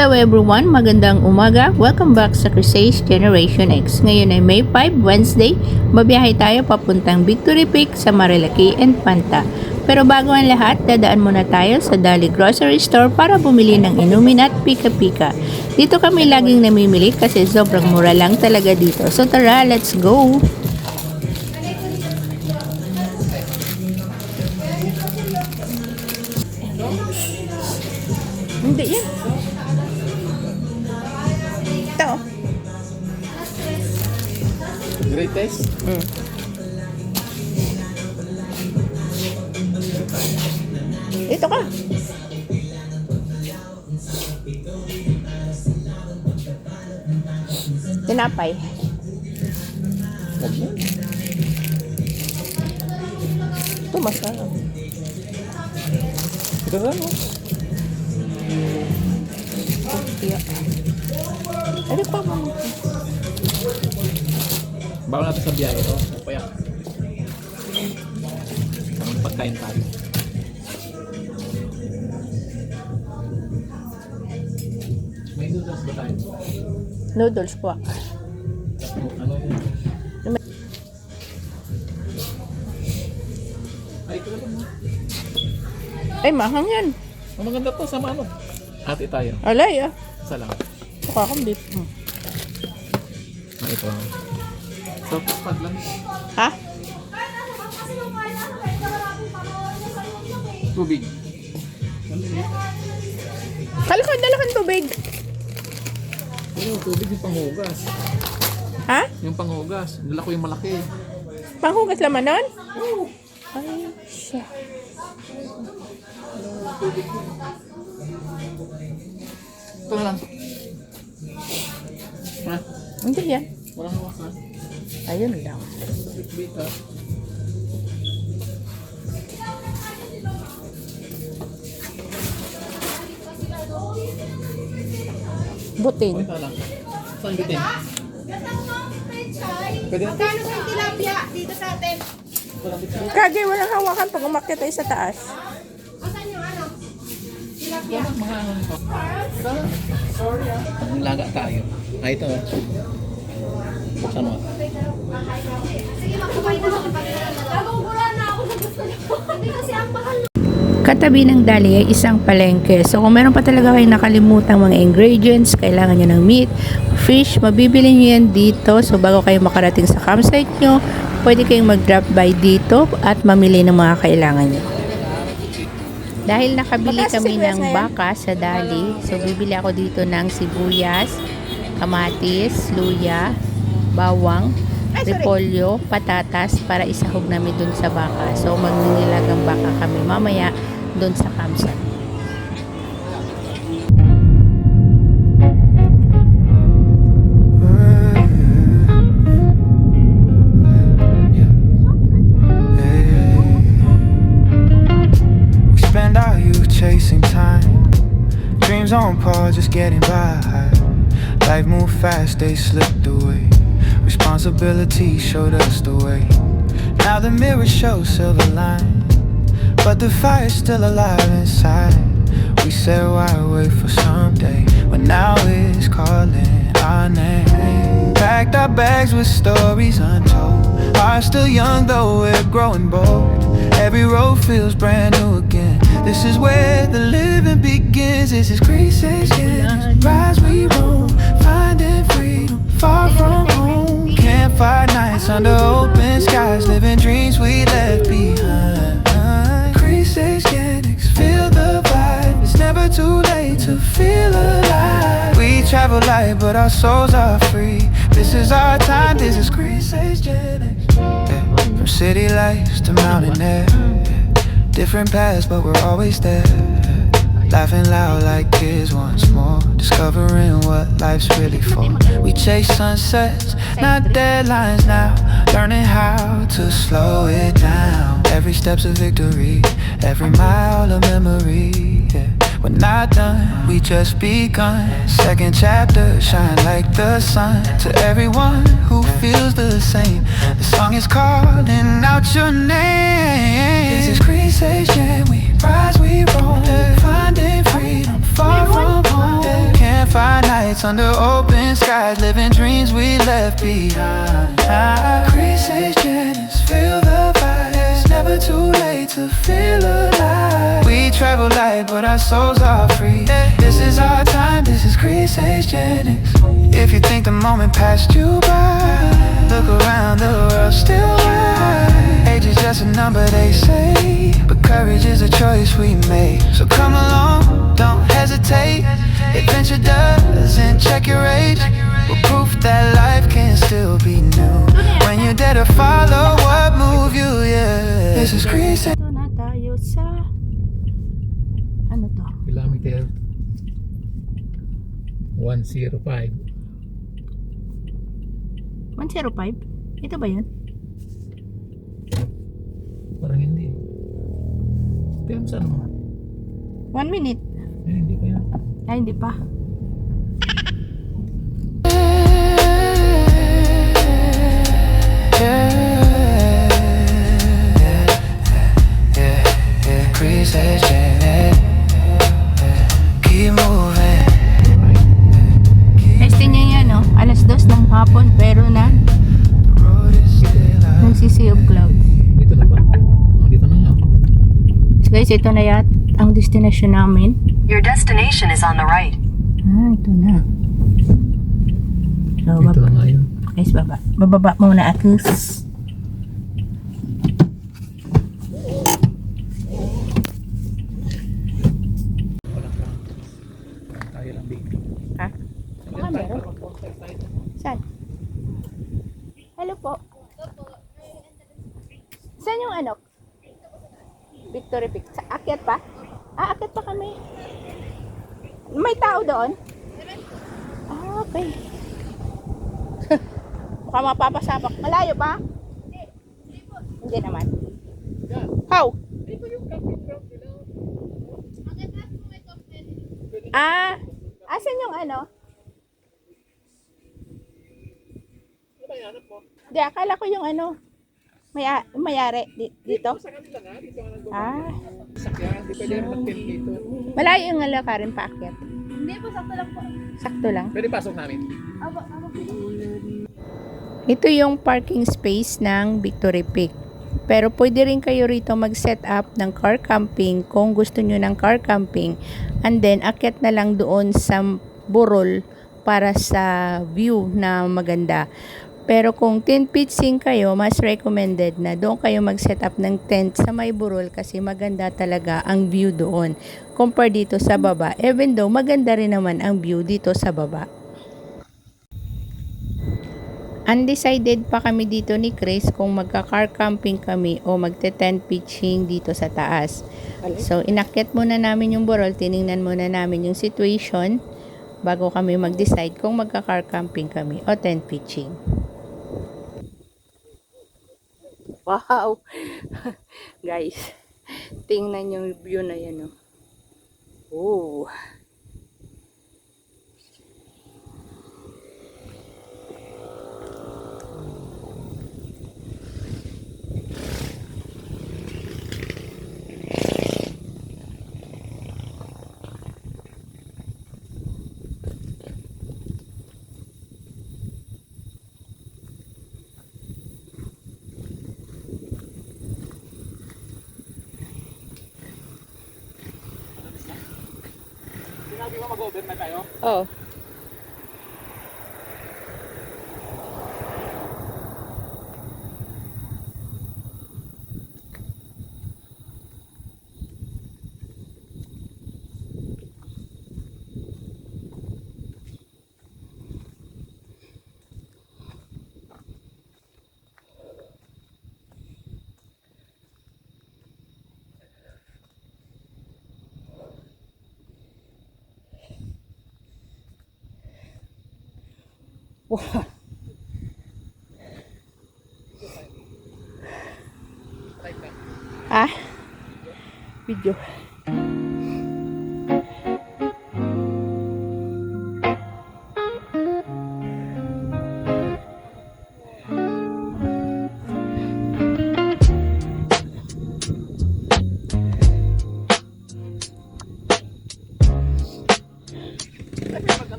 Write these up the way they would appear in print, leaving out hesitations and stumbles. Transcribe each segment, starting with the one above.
Hello everyone, magandang umaga. Welcome back sa Crusade Generation X. Ngayon ay May 5, Wednesday. Mabiyahe tayo papuntang Victory Peak sa Marilaki and Panta. Pero bago ang lahat, dadaan muna tayo sa Dali Grocery Store para bumili ng inumin at pika-pika. Dito kami laging namimili kasi sobrang mura lang talaga dito. So tara, let's go! Hindi yan. Ito. Greatest? Ito ka. Tinapay. Huwag mo. Ito masarap. Ito na mo. Kaya. Ano pa mo? Bago natin sa biyahe ito. Payak. Ang pagkain tayo. May noodles ba tayo? Noodles po. Ano yun? Ay, ito lang mo. Ay, mahang yan. Ang maganda to, sama ano? Ate tayo. Alay ah. Isa lang. Mukha kang beef. Ito. So, pag lang. Ha? Tubig. Dala kang tubig. Yung tubig yung panghugas. Ha? Yung panghugas. Dala ko yung malaki. Panghugas laman nun? Ay, siya. Ito na lang. Ha? Hindi yan. Walang hawakan. Ayun lang. Bit-bit ha. Butin. Ito lang. Saan bitin? Pwede na. Magkano sa tilapia dito sa atin? Walang bitin. Kagay, walang hawakan pag umakyat tayo sa taas. Asan yung ano? Tilapia. Mga ano nito. Sorry ah. Nilaga tayo. Ah, ito. Buksan mo. Sige, makubay na ako. Nagugulan na ako sa gusto niyo. Hindi kasi ang mahal. Katabi ng Dali ay isang palengke. So kung meron pa talaga kayong nakalimutan mga ingredients, kailangan nyo ng meat, fish, mabibili nyo yan dito. So bago kayo makarating sa campsite nyo, pwede kayong mag-drop by dito at mamili ng mga kailangan nyo. Dahil nakabili kami ng baka sa Dali, so bibili ako dito ng sibuyas, kamatis, luya, bawang, repolyo, patatas para isahog namin dun sa baka. So magnilagang baka kami mamaya dun sa campsite. We spend our youth chasing time, dreams on pause, just getting by. Life moved fast, they slipped away. Responsibility showed us the way. Now the mirror shows silver line, but the fire's still alive inside. We said why wait for someday, but now it's calling our name. Packed our bags with stories untold. Hearts still young though we're growing bold. Every road feels brand new again. This is where the living begins. This is Crusade. Rise we roll, finding freedom far from home. Campfire nights under open skies, living dreams we left behind. Crusade Genetics, feel the vibe. It's never too late to feel alive. We travel light, but our souls are free. This is our time. This is Crusade Genetics. Yeah. From city lights to mountain air, different paths, but we're always there. Laughing loud like kids once more, discovering what life's really for. We chase sunsets, not deadlines now, learning how to slow it down. Every step's a victory, every mile a memory. Yeah. We're not done, we just begun. Second chapter, shine like the sun. To everyone who feels the same, the song is calling out your name. This is Crusade, we rise, we roll, finding freedom far from home. fire nights under open skies, living dreams we left behind. Creases, Janice, feel the vibe. It's never too late to feel alive. We travel light, but our souls are free. This is our time, this is Creases, Janice. If you think the moment passed you by, look around, the world's still wide. Age is just a number, they say, but courage is a choice we make. So come along, don't hesitate. Adventure doesn't check your age. We're proof that life can still be new when you're there to follow what move you, yeah. This is Creases. Ito na tayo sa ano to? Kilometer 105. 105? Ito ba yun? Parang hindi. Tignan mo sa ano mo. 1 minute. Hindi pa yan. Ay, hindi pa. Creases, Janice. Keep moving. Testing niya yan, no? Alas 2 ng hapon, pero na Road is still out. nagsisi of cloud. Dito na ba? Oh, dito na nga. So guys, ito na yan ang destination namin. Your destination is on the right. Ito na. So, Dito na nga yun. guys, bababa muna ako. Tayo lang, baby. Ha? Baka meron. Saan? Hello po. Saan yung ano? Victory Peak. Akyat pa? Akyat pa kami. May tao doon? Okay. Baka mapapasapak. Malayo pa? Hindi naman. How? Asan yung ano? Di, akala ko yung ano, mayari dito. Sakyan, di pwede rin mag-tent dito. Malayo yung lakarin pa akyat. Hindi po, sakto lang po. Sakto lang. Pwede pasok namin. Aba, Ito yung parking space ng Victory Peak. Pero pwede rin kayo rito mag-set up ng car camping kung gusto nyo ng car camping. And then, akyat na lang doon sa burol para sa view na maganda. Pero kung tent pitching kayo, mas recommended na doon kayo mag-set up ng tent sa may burol kasi maganda talaga ang view doon. Compare dito sa baba, even though maganda rin naman ang view dito sa baba. Undecided pa kami dito ni Chris kung magka-car camping kami o magte-tent pitching dito sa taas. So, inakyat muna namin yung burol, tiningnan muna namin yung situation bago kami mag-decide kung magka-car camping kami o tent pitching. Wow! Guys, tingnan yung view na yan. Oh! Sinabi mo mag-over na tayo? Oh. Wow. Video.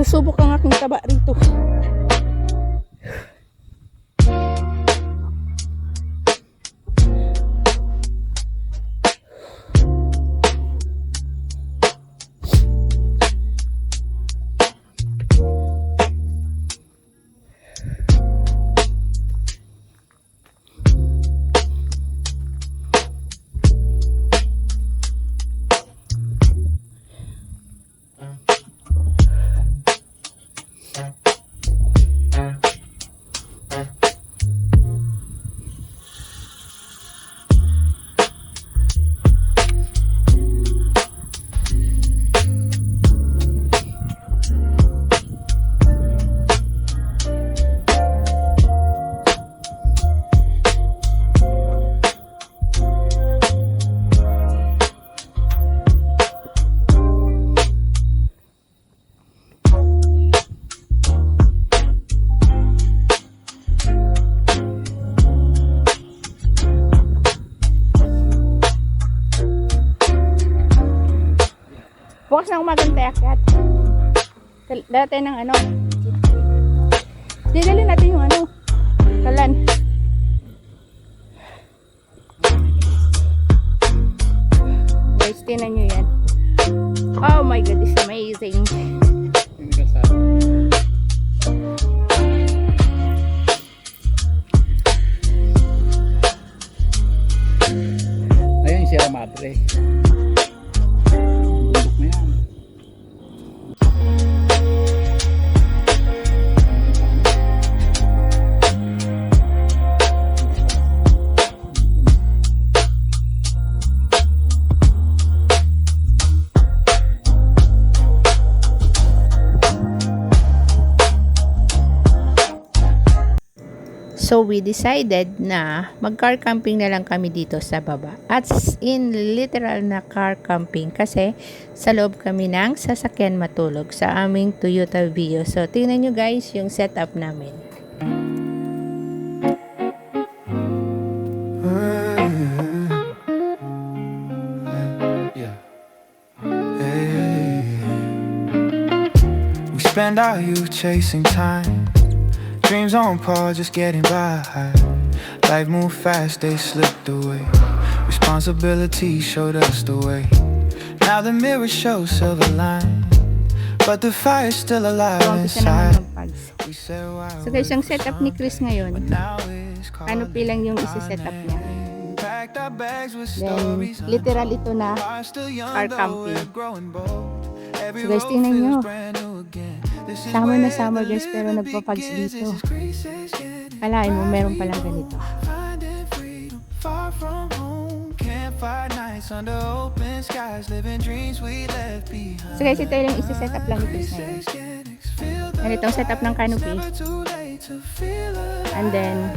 Susubok ang aking taba rito. Bukas na umagang tayakyat. Dala tayo ng ano. Didali natin yung ano. Kalan. Guys, tinan nyo yan. Oh my god, it's amazing. Hindi ka sa... Ayun yung Sierra Madre. Bundok na yan. So we decided na mag-car camping na lang kami dito sa baba. At in literal na car camping kasi sa loob kami ng sasakyan matulog sa aming Toyota Vios. So tingnan nyo guys yung setup namin. Yeah. Hey. We spend our youth chasing time, dreams on pause, just getting by. Life moved fast, they slipped away. Responsibility showed us the way. Now the mirror shows silver line, but the fire's still alive Umpisa naman inside. mag-pugs. We said why So guys, yung setup ni Chris ngayon, now it's ano pilang yung isi-setup niya. packed our bags with Then, stories. literal ito na Are still young, car though camping. we're growing bold. Every So guys, road tingnan nyo. feels brand new again. This is Summer na where summer the guys, pero living nagpapags begins. dito. This is Greece's getting Kalain mo, meron palang ganito. finding freedom far from home. Campfire nights under open skies, living dreams we left behind. So guys, ito yung isi-setup lang ni Chris ngayon. Ganitong setup ng canopy. And then,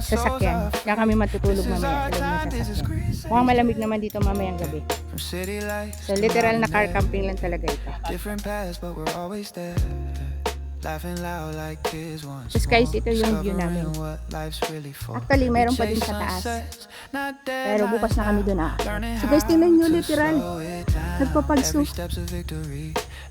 sasakyan. Kaya kami matutulog mamaya sa loob ng sasakyan. Mukhang malamig naman dito mamayang gabi. So literal na car camping lang talaga ito. Different paths, but we're always there. Laughing loud like kids once. Tapos guys, ito yung view namin. Actually, meron pa din sa taas. Pero bukas na kami doon So guys, tingnan nyo literal. Nagpapagso.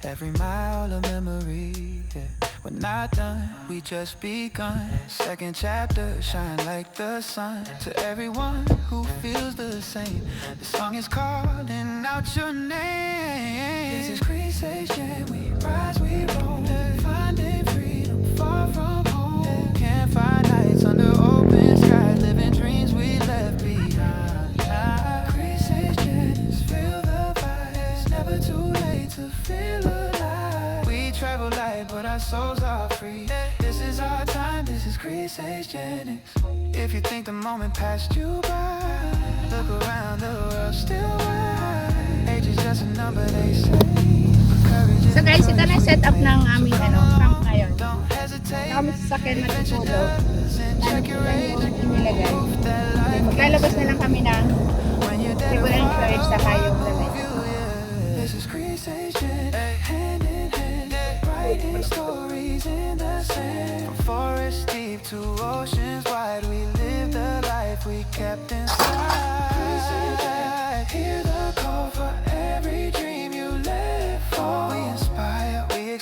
Every mile of memory, yeah. We're not done, we just begun. Second chapter, shine like the sun. To everyone who feels the same, the song is calling out your name. This is Greece's, yeah. We rise, we roll, finding freedom far from home. Campfire nights under open skies, living dreams we left behind. Greece's, yeah. Feel the vibe, it's never too late to feel alive. We travel light, but our souls are free. This is our time, this is Greece's Genix. If you think the moment passed you by, look around, the world's still wide. Age is just a number, they say. So guys, ito na yung setup ng aming camp ngayon. Don't hesitate. Kami sa sakyan matutulog. Ano po lang yung inilagay. Then maglalabas na lang kami ng regular storage sa kayong damit. This is Greece's Genix. Hand in hand, writing stories in the sand. From forests deep to oceans wide, we live the life we kept inside. Hear the call for every dream you live for. We inspire, we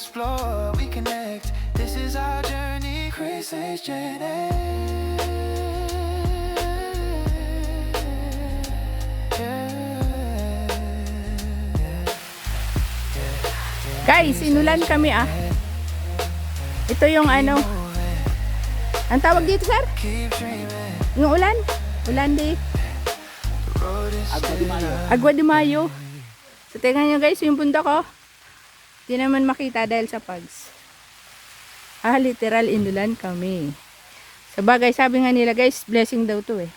is our journey, Chris H. Guys, inulan kami ah. Ito yung ano. Ang tawag dito, sir? Keep dreaming, Yung ulan? Ulan di. the road is Agwa di Mayo. Agua de Mayo. So, tingnan nyo guys, yung bundok ko. Di naman makita dahil sa pags. Literal inulan kami. Sa bagay, sabi nga nila guys, blessing daw to eh.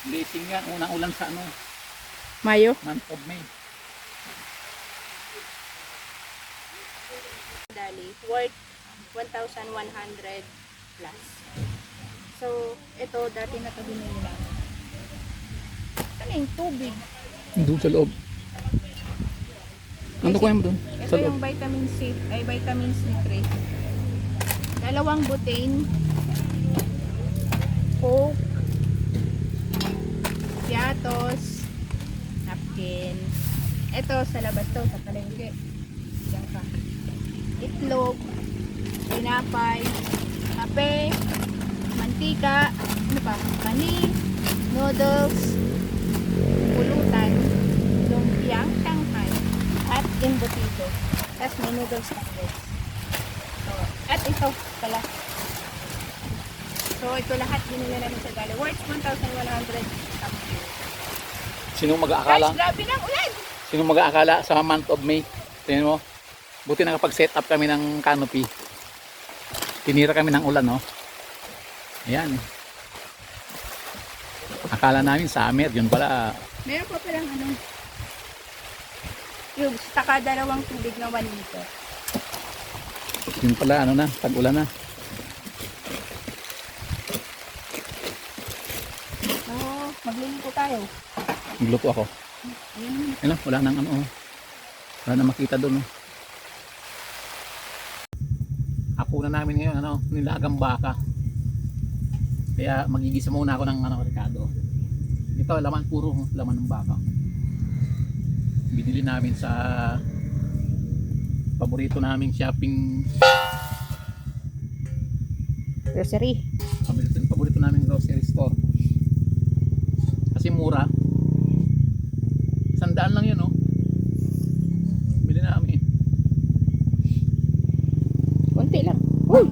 Blessing yan. Unang ulan sa ano, Mayo. month of May. Dali, worth 1,100 plus. So, ito, dati na ito binili namin. Ano yung tubig? Doon sa loob. Ano ko yung doon? Ito yung vitamin C, ay vitamin C3. Dalawang butane, Coke, piatos, napkin. Ito sa labas to, sa palengke. Diyan ka. Itlog, tinapay, kape, mantika, ano pa, kanin, noodles, pulutan, lumpiang Shanghai, at embutido. Tapos may noodles packets. So, at ito pala. So, ito lahat binili namin sa Dali. Worth 1,100 something. Sino Guys, mag-aakala? grabe ng ulan! Sino mag-aakala sa month of May? Tingnan mo. Buti nakapag-set up kami ng canopy. Tinira kami ng ulan, no? Ayan. Akala namin summer, yun pala. Meron pa palang ano, yung taka dalawang tubig na 1 liter. Yun pala, ano na, tag-ulan na. So, magliligo tayo. Nagluto ako. Ayun. Ayun, wala nang ano. Wala nang makita doon. Hapunan namin ngayon, ano, nilagang baka. Kaya magigisa muna ako ng ano, Ricardo. Ito, laman, puro laman ng baka. Binili namin sa paborito naming shopping, Grocery. paborito naming grocery store. Kasi mura. 100 lang yun, oh. Bili namin. Konti lang. Uy!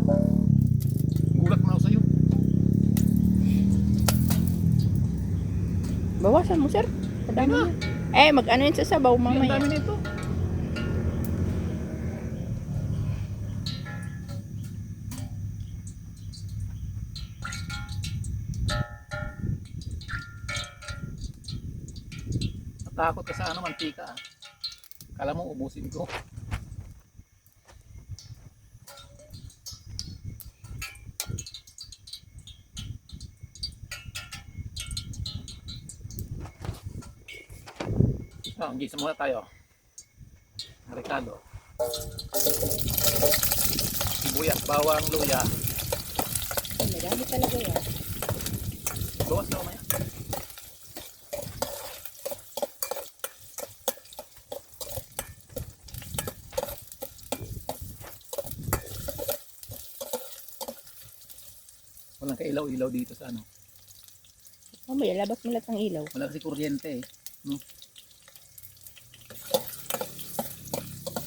Gulat na ako sa'yo. Bawasan mo, sir. Kadami na. Mag-ano yun sa sabaw Ang mamaya. dami nito. Natakot ka sa ano, mantika. Kala mo ubusin ko. Oh, gisa muna tayo. Ricardo. Sibuyas, bawang, luya. Madami talaga yan. Bawas na umaya. Walang kailaw-ilaw dito sa ano. Mamaya, labas mo lahat ng ilaw. Wala kasi kuryente eh. No?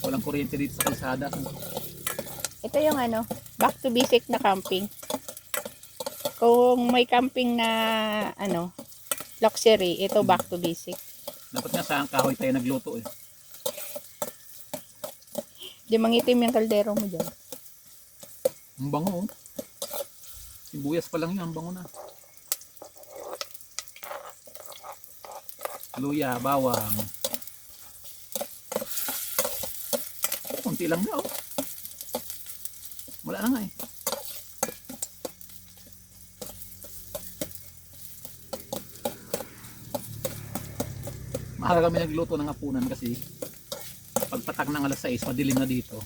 Walang kuryente dito sa kalsada. Ito yung ano, back to basic na camping. Kung may camping na ano, luxury, ito back to basic. Dapat nga sa kahoy tayo nagluto eh. Di mangitim yung kaldero mo dyan. Ang bango oh. Sibuyas pa lang yun, ang bango na. Luya, bawang. Kunti lang na oh. Wala na nga eh. Maaga kami nagluto ng hapunan kasi pagpatak ng alas 6, madilim na dito.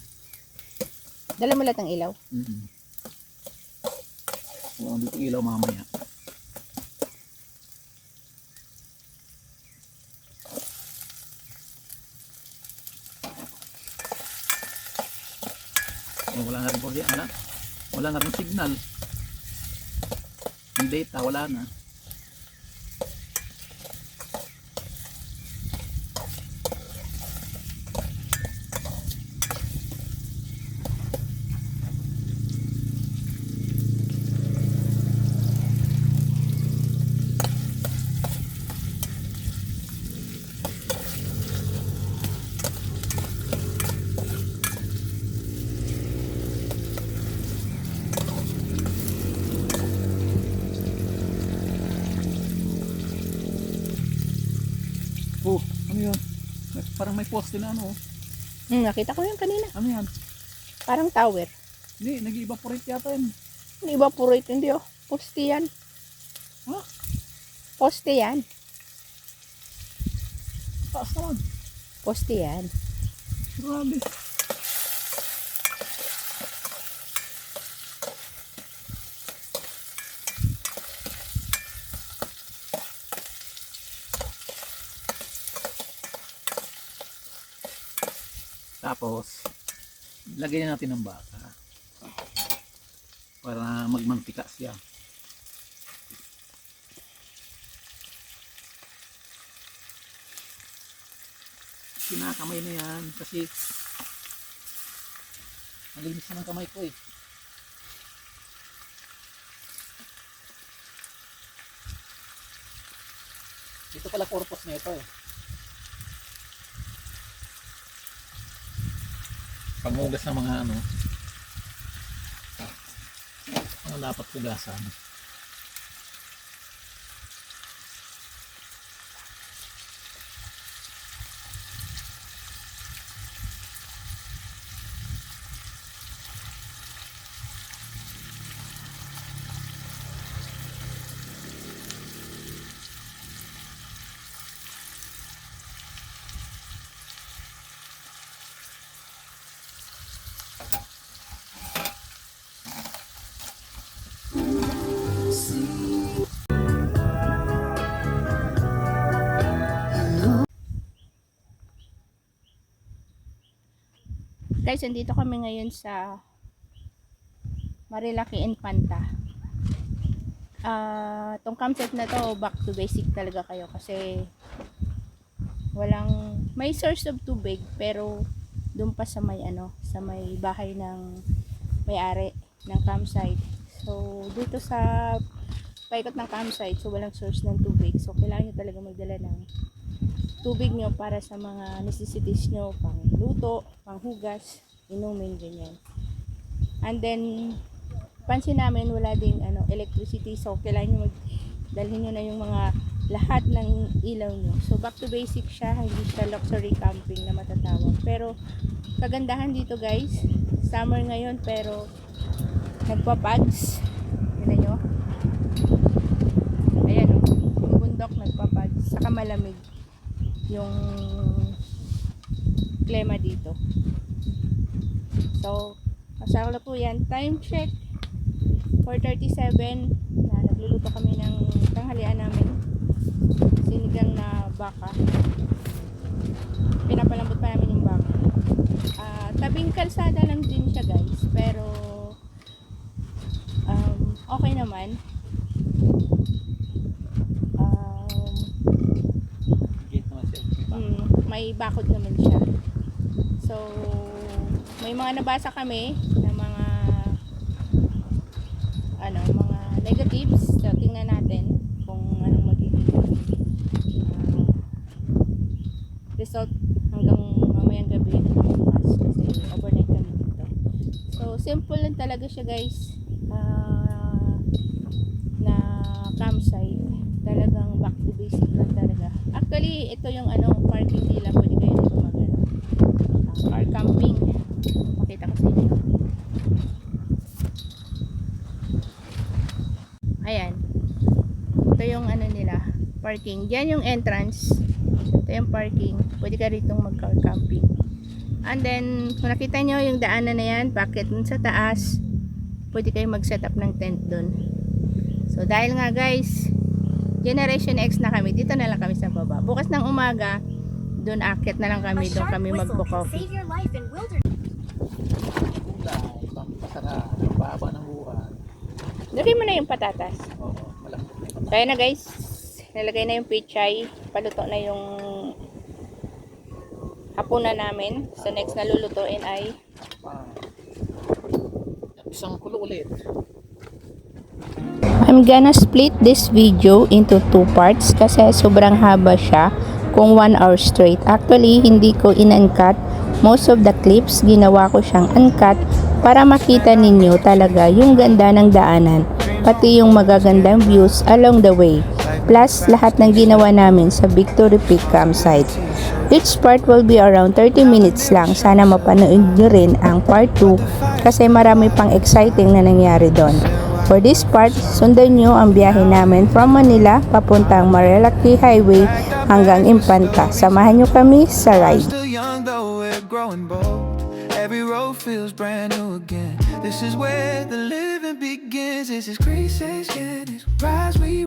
Dala mo lahat ng ilaw. Wala dito ilaw mamaya. na rin wala na rin signal. Yung data wala na. Oh, ano yun? Parang may poste na ano. Nakita ko yun kanina. Ano yan? Parang tower. Hindi, nag-evaporate yata yun. Hindi evaporate, hindi oh. Poste yan. Ha? Poste yan. Taas naman. Poste yan. Grabe. Tapos, lagyan natin ng baka para magmantika siya. Kinakamay na yan kasi malinis na ng kamay ko eh. Ito pala purpose na ito eh. Panghugas ng mga ano dapat hugasan. Guys, andito kami ngayon sa Marilaki Infanta. Tong campsite na to, back to basic talaga kayo kasi may source of tubig pero doon pa sa may sa may bahay ng may-ari ng campsite. So dito sa paikot ng campsite, so walang source ng tubig. So kailangan nyo talaga magdala ng tubig nyo para sa mga necessities nyo, pang luto, pang hugas, inumin, ganyan. And then pansin namin wala ding electricity, so kailangan nyo dalhin nyo na yung mga lahat ng ilaw nyo. So back to basic siya, hindi siya luxury camping na matatawag. Pero kagandahan dito guys, summer ngayon pero nagpapads. Tignan nyo. Ayan o, yung bundok nagpapads. Saka malamig yung klima dito. So kasama na po yan. Time check 4:37 na nagluluto kami ng tanghalian namin, sinigang na baka. Pinapalambot pa namin yung baka. Tabing kalsada lang din siya guys, pero okay naman. May bakod naman siya. So may mga nabasa kami na mga mga negatives. So tingnan natin kung anong magiging result hanggang mamayang gabi na bukas kasi overnight kami dito. So simple lang talaga siya guys, na campsite. Talagang back to basic lang talaga. Actually ito yung parking nila, pwede kayo dito car camping. Pakita ko sa inyo. Ayan. Ito yung nila, parking. Diyan yung entrance. Ito yung parking. Pwede ka rito mag-car camping. And then, kung nakita nyo yung daanan na yan, bakit dun sa taas, pwede kayo mag-set up ng tent dun. So, dahil nga guys, Generation X na kami, dito na lang kami sa baba. Bukas ng umaga, dun akit na lang kami, doon kami magpo-coffee. Lagay mo na yung patatas. Oo, malambot na yung Kaya na guys, nilagay na yung pechay. Paluto na yung hapunan namin. So next na lulutuin ay isang kulo ulit. I'm gonna split this video into 2 parts kasi sobrang haba siya kung 1 hour straight. Actually, hindi ko in-uncut. Most of the clips, ginawa ko siyang uncut para makita ninyo talaga yung ganda ng daanan, pati yung magagandang views along the way. Plus, lahat ng ginawa namin sa Victory Peak campsite. Each part will be around 30 minutes lang. Sana mapanood nyo rin ang part 2 kasi marami pang exciting na nangyari doon. For this part, sundan nyo ang biyahe namin from Manila papuntang Marilaki Highway hanggang Infanta. Samahan nyo kami sa ride. Still young though we're growing bold. Every road feels brand new again. This is where the living begins. This is grace, it's rise we